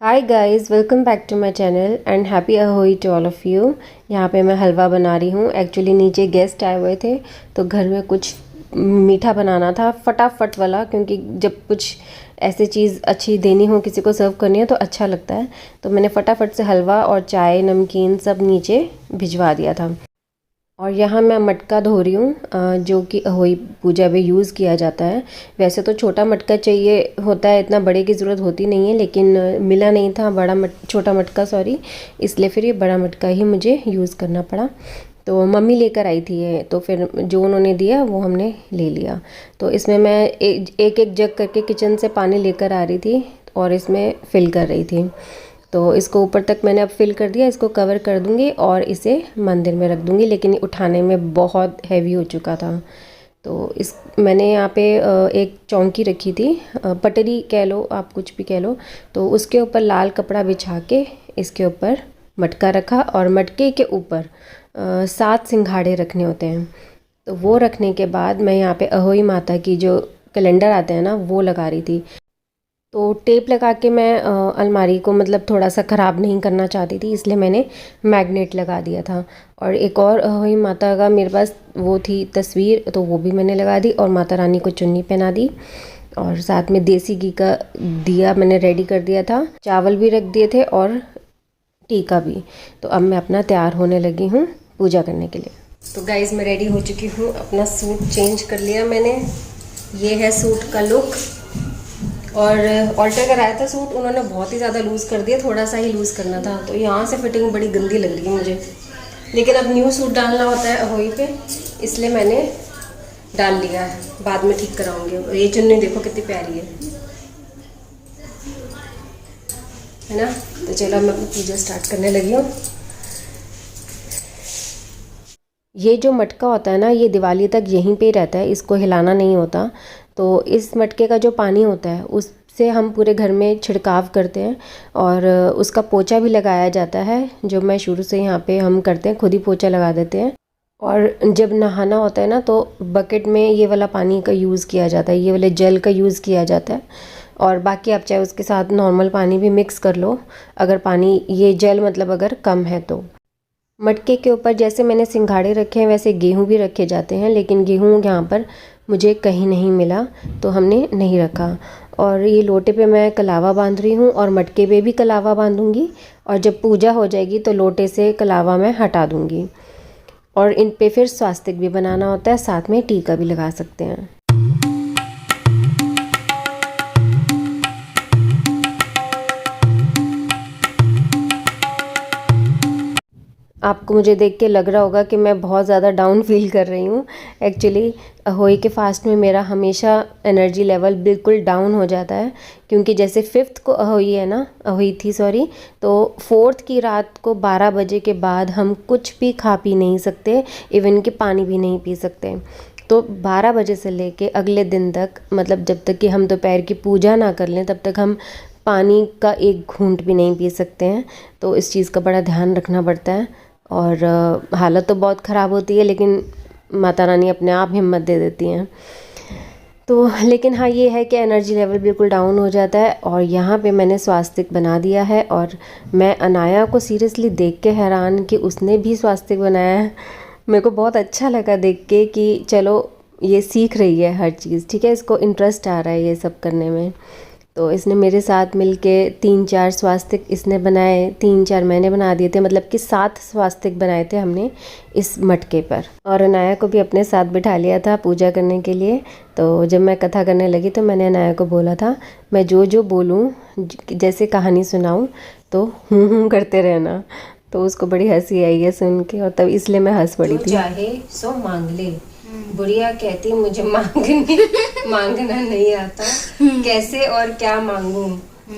Hi guys, welcome back to my channel and happy Ahoi to all of you. यहाँ पे मैं हलवा बना रही हूँ। एक्चुअली नीचे गेस्ट आए हुए थे तो घर में कुछ मीठा बनाना था फटाफट वाला, क्योंकि जब कुछ ऐसी चीज़ अच्छी देनी हो, किसी को सर्व करनी हो तो अच्छा लगता है। तो मैंने फटाफट से हलवा और चाय नमकीन सब नीचे भिजवा दिया था। और यहाँ मैं मटका धो रही हूँ, जो कि अहोई पूजा में यूज़ किया जाता है। वैसे तो छोटा मटका चाहिए होता है, इतना बड़े की ज़रूरत होती नहीं है, लेकिन मिला नहीं था छोटा मटका, सॉरी, इसलिए फिर ये बड़ा मटका ही मुझे यूज़ करना पड़ा। तो मम्मी लेकर आई थी ये, तो फिर जो उन्होंने दिया वो हमने ले लिया। तो इसमें मैं एक एक जग करके किचन से पानी लेकर आ रही थी और इसमें फिल कर रही थी। तो इसको ऊपर तक मैंने अब फिल कर दिया। इसको कवर कर दूंगी और इसे मंदिर में रख दूंगी, लेकिन उठाने में बहुत हैवी हो चुका था। तो इस मैंने यहाँ पे एक चौंकी रखी थी, पटरी कह लो आप, कुछ भी कह लो। तो उसके ऊपर लाल कपड़ा बिछा के इसके ऊपर मटका रखा और मटके के ऊपर 7 सिंघाड़े रखने होते हैं। तो वो रखने के बाद मैं यहाँ पे अहोई माता की जो कैलेंडर आते हैं ना, वो लगा रही थी। तो टेप लगा के मैं अलमारी को मतलब थोड़ा सा ख़राब नहीं करना चाहती थी, इसलिए मैंने मैग्नेट लगा दिया था। और एक और अहोई माता का मेरे पास वो थी तस्वीर, तो वो भी मैंने लगा दी और माता रानी को चुन्नी पहना दी। और साथ में देसी घी का दिया मैंने रेडी कर दिया था, चावल भी रख दिए थे और टीका भी। तो अब मैं अपना तैयार होने लगी हूँ पूजा करने के लिए। तो गाइज़, मैं रेडी हो चुकी हूँ, अपना सूट चेंज कर लिया मैंने। ये है सूट का लुक। और ऑल्टर कराया था सूट, उन्होंने बहुत ही ज़्यादा लूज़ कर दिया, थोड़ा सा ही लूज़ करना था, तो यहाँ से फिटिंग बड़ी गंदी लग रही है मुझे। लेकिन अब न्यू सूट डालना होता है अहोई पे, इसलिए मैंने डाल लिया है, बाद में ठीक कराऊंगी। और ये चुन्नी देखो कितनी प्यारी है ना। तो चलो मैं अपनी पूजा स्टार्ट करने लगी हूँ। ये जो मटका होता है ना, ये दिवाली तक यहीं पे ही रहता है, इसको हिलाना नहीं होता। तो इस मटके का जो पानी होता है उससे हम पूरे घर में छिड़काव करते हैं और उसका पोछा भी लगाया जाता है, जो मैं शुरू से यहाँ पे हम करते हैं, खुद ही पोछा लगा देते हैं। और जब नहाना होता है ना, तो बकेट में ये वाला पानी का यूज़ किया जाता है, ये वाले जल का यूज़ किया जाता है। और बाकी आप चाहे उसके साथ नॉर्मल पानी भी मिक्स कर लो, अगर पानी ये जल मतलब अगर कम है तो। मटके के ऊपर जैसे मैंने सिंघाड़े रखे हैं वैसे गेहूं भी रखे जाते हैं, लेकिन गेहूं यहाँ पर मुझे कहीं नहीं मिला तो हमने नहीं रखा। और ये लोटे पे मैं कलावा बांध रही हूँ और मटके पे भी कलावा बांधूंगी, और जब पूजा हो जाएगी तो लोटे से कलावा मैं हटा दूंगी। और इन पे फिर स्वास्तिक भी बनाना होता है, साथ में टीका भी लगा सकते हैं। आपको मुझे देख के लग रहा होगा कि मैं बहुत ज़्यादा डाउन फील कर रही हूँ। एक्चुअली अहोई के फास्ट में मेरा हमेशा एनर्जी लेवल बिल्कुल डाउन हो जाता है, क्योंकि जैसे 5th को अहोई है ना, अहोई थी सॉरी, तो 4th की रात को 12 बजे के बाद हम कुछ भी खा पी नहीं सकते, इवन कि पानी भी नहीं पी सकते। तो 12 बजे से लेके अगले दिन तक, मतलब जब तक कि हम दोपहर की पूजा ना कर लें, तब तक हम पानी का एक घूंट भी नहीं पी सकते हैं। तो इस चीज़ का बड़ा ध्यान रखना पड़ता है। और हालत तो बहुत ख़राब होती है, लेकिन माता रानी अपने आप हिम्मत दे देती हैं। तो लेकिन हाँ, ये है कि एनर्जी लेवल बिल्कुल डाउन हो जाता है। और यहाँ पे मैंने स्वास्तिक बना दिया है, और मैं अनाया को सीरियसली देख के हैरान कि उसने भी स्वास्तिक बनाया है। मेरे को बहुत अच्छा लगा देख के कि चलो ये सीख रही है हर चीज़, ठीक है, इसको इंटरेस्ट आ रहा है ये सब करने में। तो इसने मेरे साथ मिलके 3-4 स्वास्तिक इसने बनाए, 3-4 मैंने बना दिए थे, मतलब कि 7 स्वास्तिक बनाए थे हमने इस मटके पर। और अनाया को भी अपने साथ बिठा लिया था पूजा करने के लिए। तो जब मैं कथा करने लगी तो मैंने अनाया को बोला था, मैं जो जो बोलूँ, जैसे कहानी सुनाऊँ, तो हूँ करते रहना। तो उसको बड़ी हंसी आई है सुन के, और तब इसलिए मैं हंस पड़ी थी। चाहे सो मांग ले, बुढ़िया कहती मुझे मांगना नहीं आता, कैसे और क्या मांगूं।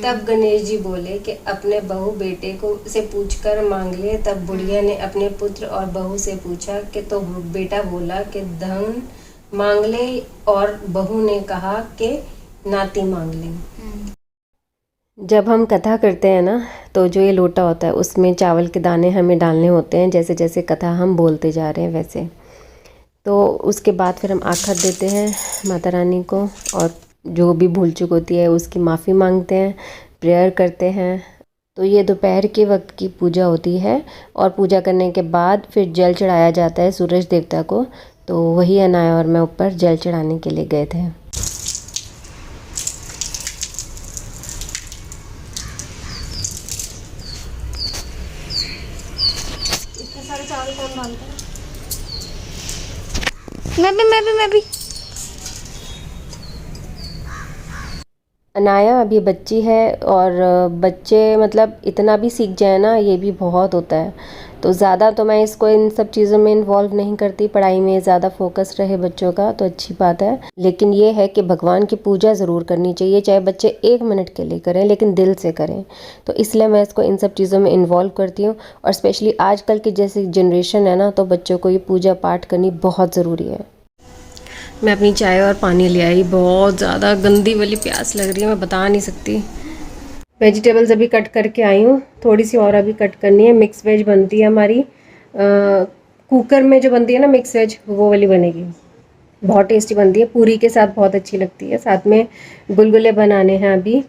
तब गणेश जी बोले कि अपने बहू बेटे को से पूछकर मांग ले। तब बुढ़िया ने अपने पुत्र और बहू से पूछा कि तो बेटा बोला कि धन मांग ले, और बहू ने कहा कि नाती मांग ले। जब हम कथा करते हैं ना, तो जो ये लोटा होता है उसमें चावल के दाने हमें डालने होते हैं, जैसे जैसे कथा हम बोलते जा रहे हैं वैसे। तो उसके बाद फिर हम आखत देते हैं माता रानी को, और जो भी भूल चूक होती है उसकी माफ़ी मांगते हैं। प्रेयर करते हैं। तो ये दोपहर के वक्त की पूजा होती है और पूजा करने के बाद फिर जल चढ़ाया जाता है सूरज देवता को। तो वही अनाया और मैं ऊपर जल चढ़ाने के लिए गए थे। इतने सारे चावल कौन डालता है? मैं भी। अनाया अभी बच्ची है और बच्चे मतलब इतना भी सीख जाए ना, ये भी बहुत होता है। तो ज़्यादा तो मैं इसको इन सब चीज़ों में इन्वॉल्व नहीं करती, पढ़ाई में ज़्यादा फोकस रहे बच्चों का तो अच्छी बात है। लेकिन ये है कि भगवान की पूजा ज़रूर करनी चाहिए, चाहे बच्चे 1 मिनट के लिए करें लेकिन दिल से करें। तो इसलिए मैं इसको इन सब चीज़ों में इन्वॉल्व करती हूँ। और स्पेशली आजकल की जैसी जनरेशन है ना, तो बच्चों को ये पूजा पाठ करनी बहुत ज़रूरी है। मैं अपनी चाय और पानी ले आई, बहुत ज़्यादा गंदी वाली प्यास लग रही है, मैं बता नहीं सकती। वेजिटेबल्स अभी कट करके आई हूँ, थोड़ी सी और अभी कट करनी है। मिक्स वेज बनती है हमारी, कुकर में जो बनती है ना मिक्स वेज, वो वाली बनेगी। बहुत टेस्टी बनती है, पूरी के साथ बहुत अच्छी लगती है। साथ में गुलगुले बनाने हैं अभी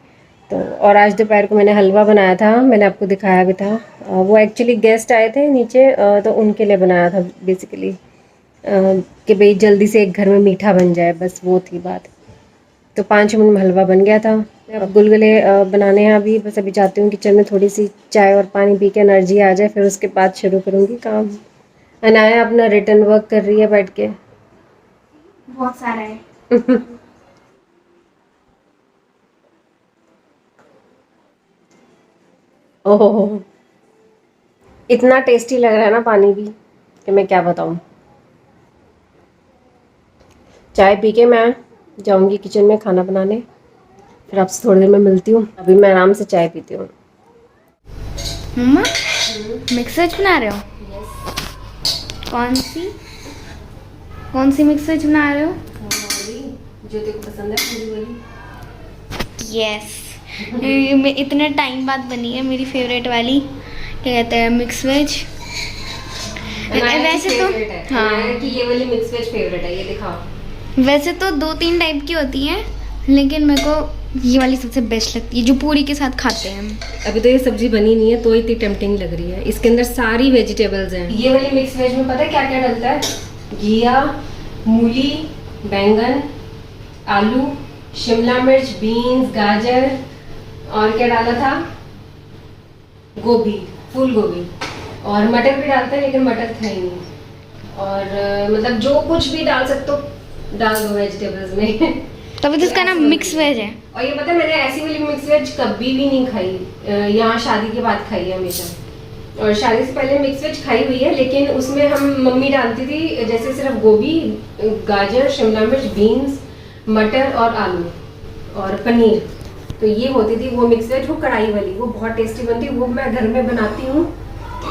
तो। और आज दोपहर को मैंने हलवा बनाया था, मैंने आपको दिखाया भी था। वो एक्चुअली गेस्ट आए थे नीचे, तो उनके लिए बनाया था बेसिकली, कि भाई जल्दी से एक घर में मीठा बन जाए, बस वो थी बात। तो 5 मिनट में हलवा बन गया था। अब गुलगुले बनाने हैं अभी, बस अभी जाती हूँ किचन में, थोड़ी सी चाय और पानी पी के एनर्जी आ जाए, फिर उसके बाद शुरू करूँगी काम। अनाया अपना रिटर्न वर्क कर रही है बैठ के। बहुत सारा है। ओहो, इतना टेस्टी लग रहा है ना पानी भी कि मैं क्या बताऊँ। चाय पी के मैं जाऊँगी किचन में खाना बनाने, फिर आपसे थोड़ी देर में मिलती हूँ। अभी मैं आराम से चाय पीती हूँ। मम्मा मिक्स वेज बना रहे हो? कौन सी मिक्स वेज बना रहे हो? जो तेरे को पसंद है, पूरी वाली। यस, इतने टाइम बाद बनी है मेरी फेवरेट वाली, क्या कहते हैं, मिक्स वेज। वैसे तो हाँ कि ये वाली मिक्स वेज फेवरेट है, ये दिखाओ। वैसे तो 2-3 टाइप की होती हैं, लेकिन मेरे को ये वाली सबसे बेस्ट लगती है, जो पूरी के साथ खाते हैं हम। अभी तो ये सब्जी बनी नहीं है तो इतनी टेम्पटिंग लग रही है। इसके अंदर सारी वेजिटेबल्स हैं। ये वाली मिक्स वेज में पता है क्या क्या डलता है? घिया, मूली, बैंगन, आलू, शिमला मिर्च, बीन्स, गाजर, और क्या डाला था, गोभी, फूल गोभी, और मटर भी डालते हैं लेकिन मटर था ही नहीं। और मतलब जो कुछ भी डाल सकते हो डाल दो वेजिटेबल्स में। तभी तो इसका नाम मिक्स वेज है। और ये पता है मैंने ऐसी वाली मिक्स वेज कभी भी नहीं खाई, यहाँ शादी के बाद खाई है हमेशा। और शादी से पहले मिक्स वेज खाई हुई है, लेकिन उसमें हम मम्मी डालती थी जैसे सिर्फ गोभी, गाजर, शिमला मिर्च, बीन्स, मटर और आलू और पनीर। तो ये होती थी वो मिक्स वेज, वो कढ़ाई वाली, वो बहुत टेस्टी बनती है, वो मैं घर में बनाती हूँ।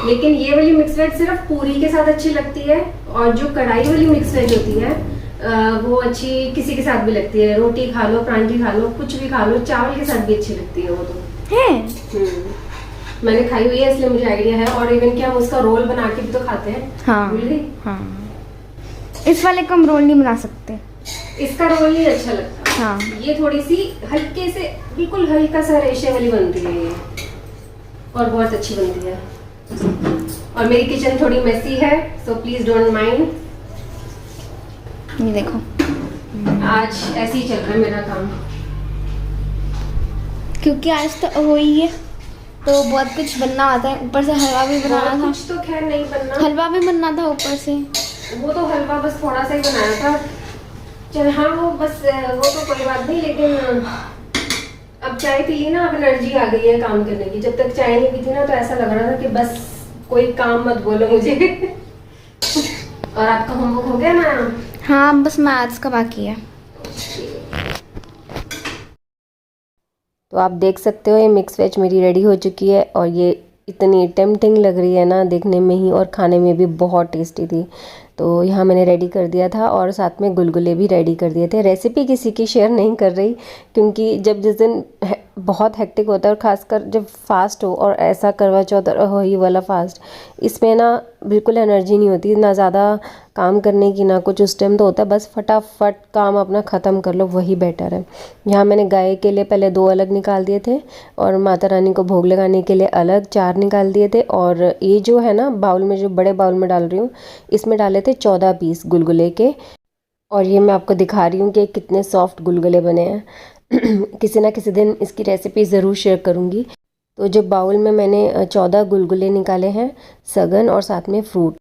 लेकिन ये वाली मिक्स वेज सिर्फ पूरी के साथ अच्छी लगती है, और जो कढ़ाई वाली मिक्स वेज होती है वो अच्छी किसी के साथ भी लगती है। रोटी खा लो, परांठी खा लो, कुछ भी खा लो, चावल के साथ भी अच्छी लगती है वो तो है। मैंने खाई हुई है इसलिए मुझे आइडिया है। और इवन क्या हम उसका रोल बना के भी तो खाते हैं। हाँ, भूल गई? हाँ। इस वाले का हम रोल नहीं बना सकते, इसका रोल नहीं अच्छा लगता। हाँ। ये थोड़ी सी हल्के से, बिल्कुल हल्का सा रेशे वाली बनती है ये, और बहुत अच्छी बनती है। और मेरी किचन थोड़ी मेसी है, सो प्लीज डोंट माइंड। ये देखो, आज ऐसे ही चल रहा है मेरा काम, क्योंकि आज तो हो ही है, तो बहुत कुछ बनना आता है। ऊपर से हलवा भी बनाना था। कुछ तो खैर नहीं बनना, हलवा भी बनना था ऊपर से। वो तो हलवा बस थोड़ा सा ही बनाया था। चल हाँ, वो बस वो तो कोई बात नहीं, लेकिन अब चाय पी ली ना, अब एनर्जी आ गई है काम करने की। जब तक चाय नहीं पी थी ना तो ऐसा लग रहा था कि बस कोई काम मत बोलो मुझे। और आपका होमवर्क हो गया ना? हाँ, बस मैथ्स का बाकी है। तो आप देख सकते हो ये मिक्स वेज मेरी रेडी हो चुकी है, और ये इतनी टेम्पटिंग लग रही है ना देखने में ही, और खाने में भी बहुत टेस्टी थी। तो यहाँ मैंने रेडी कर दिया था और साथ में गुलगुले भी रेडी कर दिए थे। रेसिपी किसी की शेयर नहीं कर रही क्योंकि जब जिस दिन बहुत हेक्टिक होता है और ख़ासकर जब फास्ट हो और ऐसा करवा चौथ हो ही वाला फास्ट, इसमें ना बिल्कुल एनर्जी नहीं होती, ना ज़्यादा काम करने की ना कुछ। उस टाइम तो होता है बस फटाफट काम अपना ख़त्म कर लो, वही बेटर है। यहाँ मैंने गाय के लिए पहले 2 अलग निकाल दिए थे और माता रानी को भोग लगाने के लिए अलग 4 निकाल दिए थे। और ये जो है ना बाउल में, जो बड़े बाउल में डाल रही हूँ, इसमें डाले थे 14 पीस गुलगुले के। और ये मैं आपको दिखा रही हूँ कि कितने सॉफ्ट गुलगुले बने हैं। किसी ना किसी दिन इसकी रेसिपी ज़रूर शेयर करूँगी। तो जो बाउल में मैंने 14 गुलगुले निकाले हैं, सगन और साथ में फ्रूट,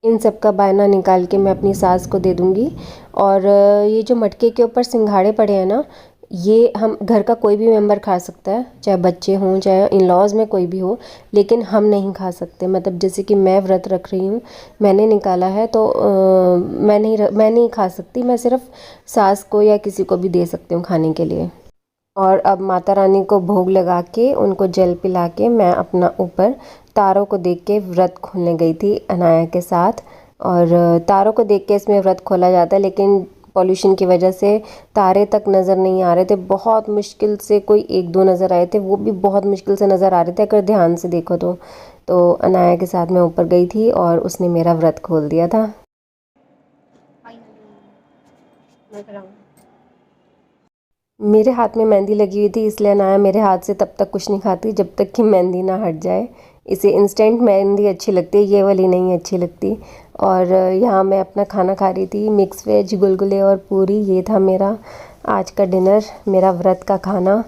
इन सब का बायना निकाल के मैं अपनी सास को दे दूँगी। और ये जो मटके के ऊपर सिंघाड़े पड़े हैं ना, ये हम घर का कोई भी मेंबर खा सकता है, चाहे बच्चे हों चाहे इन लॉज में कोई भी हो, लेकिन हम नहीं खा सकते। मतलब जैसे कि मैं व्रत रख रही हूँ, मैंने निकाला है तो मैं नहीं खा सकती। मैं सिर्फ सास को या किसी को भी दे सकती हूँ खाने के लिए। और अब माता रानी को भोग लगा के उनको जल पिला के मैं अपना ऊपर तारों को देख के व्रत खोलने गई थी अनाया के साथ। और तारों को देख के इसमें व्रत खोला जाता है, लेकिन पॉल्यूशन की वजह से तारे तक नज़र नहीं आ रहे थे। बहुत मुश्किल से कोई 1-2 नज़र आए थे, वो भी बहुत मुश्किल से नज़र आ रहे थे अगर ध्यान से देखो तो अनाया के साथ मैं ऊपर गई थी और उसने मेरा व्रत खोल दिया था। मेरे हाथ में मेहंदी लगी हुई थी, इसलिए अनाया मेरे हाथ से तब तक कुछ नहीं खाती जब तक कि मेहंदी ना हट जाए। इसे इंस्टेंट मेहंदी अच्छी लगती है, ये वाली नहीं अच्छी लगती। और यहाँ मैं अपना खाना खा रही थी, मिक्स वेज, गुलगुले और पूरी। ये था मेरा आज का डिनर, मेरा व्रत का खाना।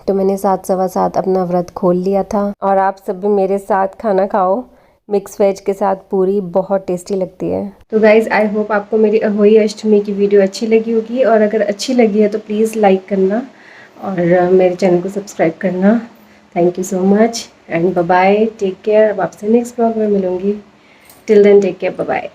तो मैंने 7:15 अपना व्रत खोल लिया था। और आप सब भी मेरे साथ खाना खाओ, मिक्स वेज के साथ पूरी बहुत टेस्टी लगती है। तो गाइज़, आई होप आपको मेरी अहोई अष्टमी की वीडियो अच्छी लगी होगी, और अगर अच्छी लगी है तो प्लीज़ लाइक करना और मेरे चैनल को सब्सक्राइब करना। Thank you so much and bye bye, take care. अब आपसे नेक्स्ट ब्लॉग में मिलूँगी। Till then take care, bye bye.